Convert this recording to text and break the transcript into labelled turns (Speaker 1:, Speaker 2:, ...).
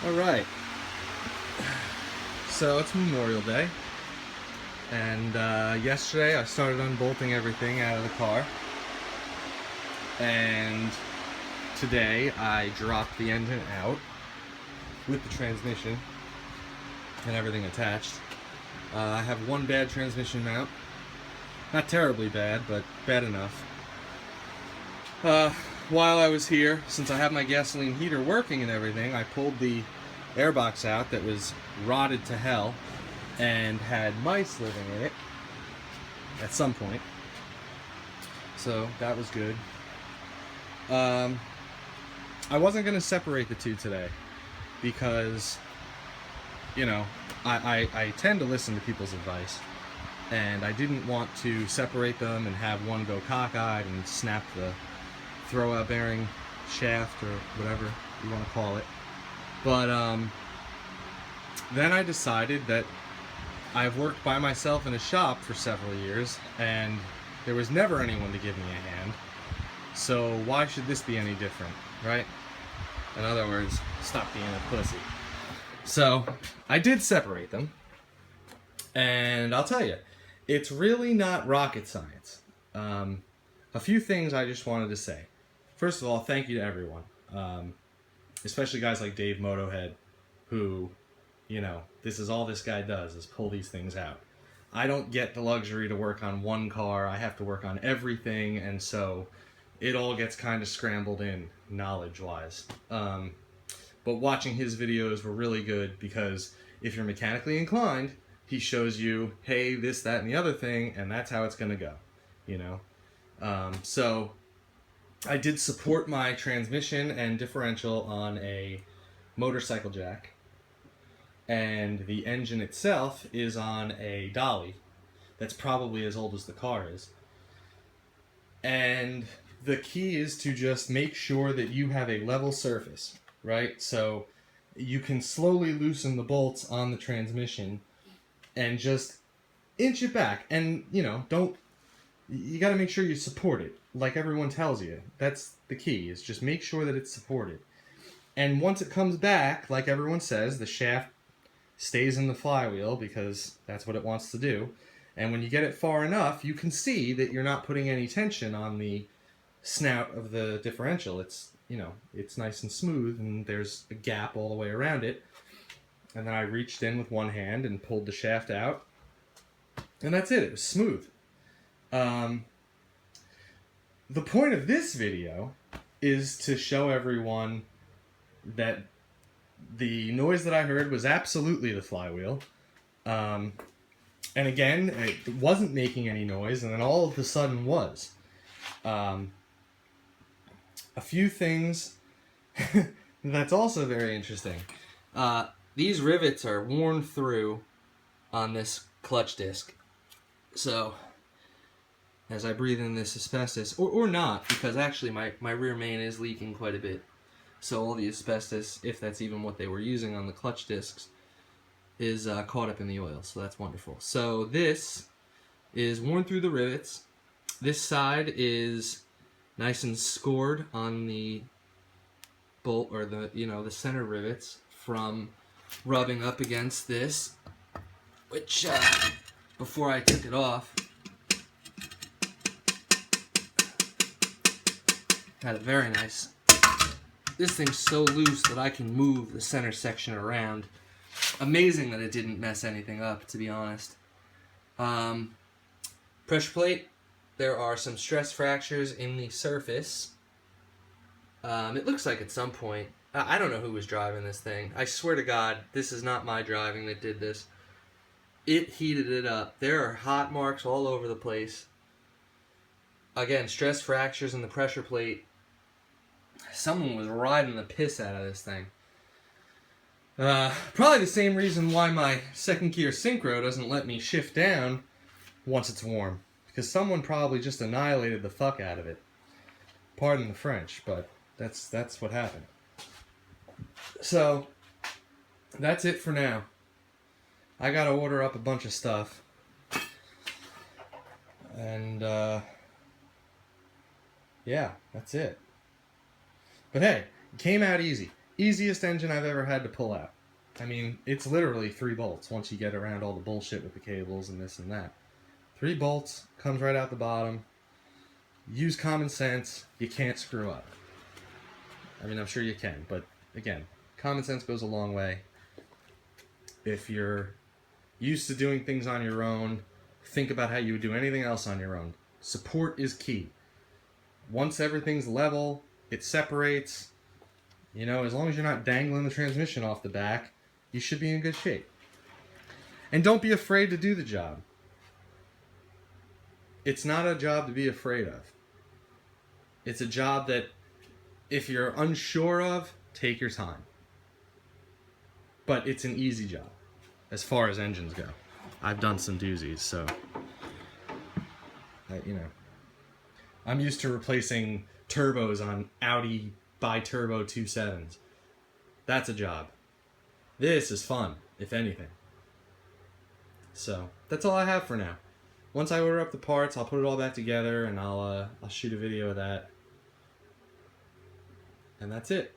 Speaker 1: Alright, so it's Memorial Day, and yesterday I started unbolting everything out of the car, and today I dropped the engine out with the transmission and everything attached. I have one bad transmission mount, not terribly bad, but bad enough. While I was here, since I have my gasoline heater working and everything, I pulled the airbox out that was rotted to hell and had mice living in it at some point. So that was good. I wasn't going to separate the two today because, you know, I tend to listen to people's advice, and I didn't want to separate them and have one go cockeyed and snap the throw-out bearing shaft or whatever you want to call it. But then I decided that I've worked by myself in a shop for several years, and there was never anyone to give me a hand. So why should this be any different, right? In other words, stop being a pussy. So I did separate them, and I'll tell you, it's really not rocket science. A few things I just wanted to say. First of all, thank you to everyone, especially guys like Dave Motohead, who, you know, this is all this guy does, is pull these things out. I don't get the luxury to work on one car. I have to work on everything, and so it all gets kind of scrambled in, knowledge-wise. But watching his videos were really good because if you're mechanically inclined, he shows you, hey, this, that, and the other thing, and that's how it's going to go, you know? So I did support my transmission and differential on a motorcycle jack, and the engine itself is on a dolly that's probably as old as the car is. And the key is to just make sure that you have a level surface, right? So you can slowly loosen the bolts on the transmission and just inch it back. And, you know, you got to make sure you support it, like everyone tells you. That's the key, is just make sure that it's supported. And once it comes back, like everyone says, the shaft stays in the flywheel because that's what it wants to do. And when you get it far enough, you can see that you're not putting any tension on the snout of the differential. It's, you know, it's nice and smooth, and there's a gap all the way around it. And then I reached in with one hand and pulled the shaft out, and that's it. It was smooth. The point of this video is to show everyone that the noise that I heard was absolutely the flywheel. And again, it wasn't making any noise, and then all of a sudden was. A few things that's also very interesting. These rivets are worn through on this clutch disc. So as I breathe in this asbestos, or not, because actually my rear main is leaking quite a bit. So all the asbestos, if that's even what they were using on the clutch discs, is caught up in the oil. So that's wonderful. So this is worn through the rivets. This side is nice and scored on the bolt, or the, you know, the center rivets from rubbing up against this, which before I took it off, had it very nice. This thing's so loose that I can move the center section around. Amazing that it didn't mess anything up, to be honest. Pressure plate. There are some stress fractures in the surface. It looks like at some point, I don't know who was driving this thing. I swear to God, this is not my driving that did this. It heated it up. There are hot marks all over the place. Again, stress fractures in the pressure plate. Someone was riding the piss out of this thing. Probably the same reason why my second gear synchro doesn't let me shift down once it's warm. Because someone probably just annihilated the fuck out of it. Pardon the French, but that's what happened. So, that's it for now. I gotta order up a bunch of stuff. And, yeah, that's it. But hey, it came out easy. Easiest engine I've ever had to pull out. I mean, it's literally 3 bolts once you get around all the bullshit with the cables and this and that. 3 bolts, comes right out the bottom. Use common sense, you can't screw up. I mean, I'm sure you can, but again, common sense goes a long way. If you're used to doing things on your own, think about how you would do anything else on your own. Support is key. Once everything's level, it separates. You know, as long as you're not dangling the transmission off the back, you should be in good shape. And don't be afraid to do the job. It's not a job to be afraid of. It's a job that, if you're unsure of, take your time. But it's an easy job, as far as engines go. I've done some doozies, so, I'm used to replacing turbos on Audi bi-turbo 2.7s. That's a job. This is fun, if anything. So, that's all I have for now. Once I order up the parts, I'll put it all back together, and I'll shoot a video of that. And that's it.